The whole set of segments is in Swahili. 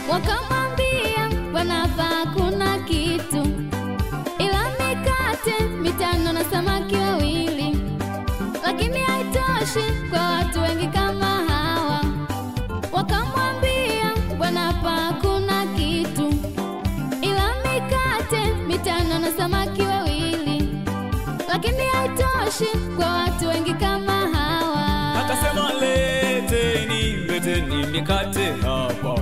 wakamwambia Bwana hapa hakuna kitu ila mikate 5 na samaki 2, lakini haitoshi kwa watu wengi kama hawa. Wakamwambia Bwana hapa hakuna kitu ila mikate 5 na samaki 2, lakini haitoshi kwa watu wengi kama hawa. Akasema leteni mikate hapa,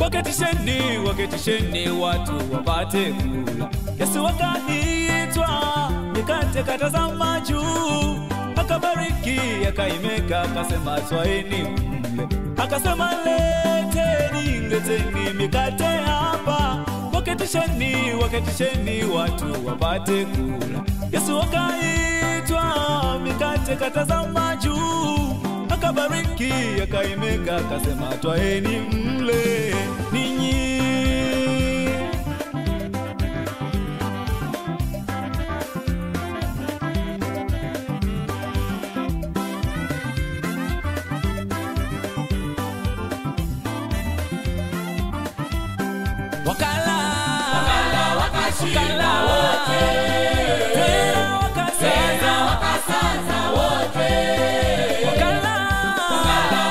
waketisheni watu wapate kula. Yesu akaitwa mikate katazama juu, akabariki akaimega akasema twaeni mle. Akasema leteni mikate hapa, waketisheni watu wapate kula. Yesu akaitwa mikate katazama juu, akabariki akaimega akasema twaeni mle ninyi. Wakala wakashiba wote, tena wakasaza wote. Wakala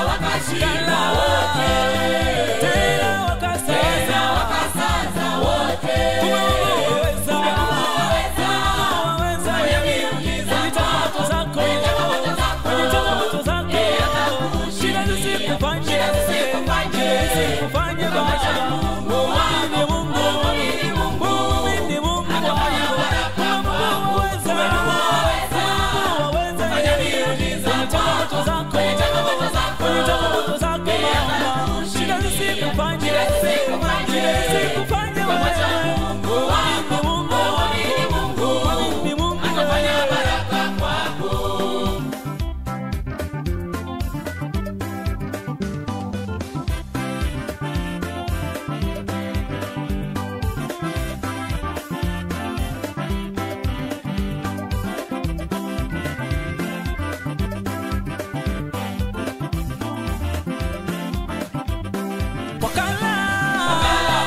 wakashiba wote, tena wakasaza wote. Kumeweza kwenye miujiza zako, shida zisikufanye baya.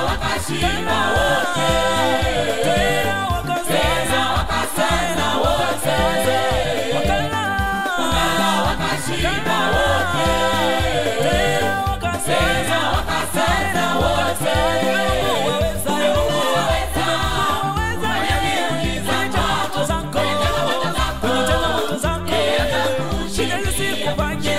Wakashiba wote, tena wakasaza wote. Wakala wakashiba wote, tena wakasaza wote. Kumeweza kwenye miujiza zako, shida zisikufanye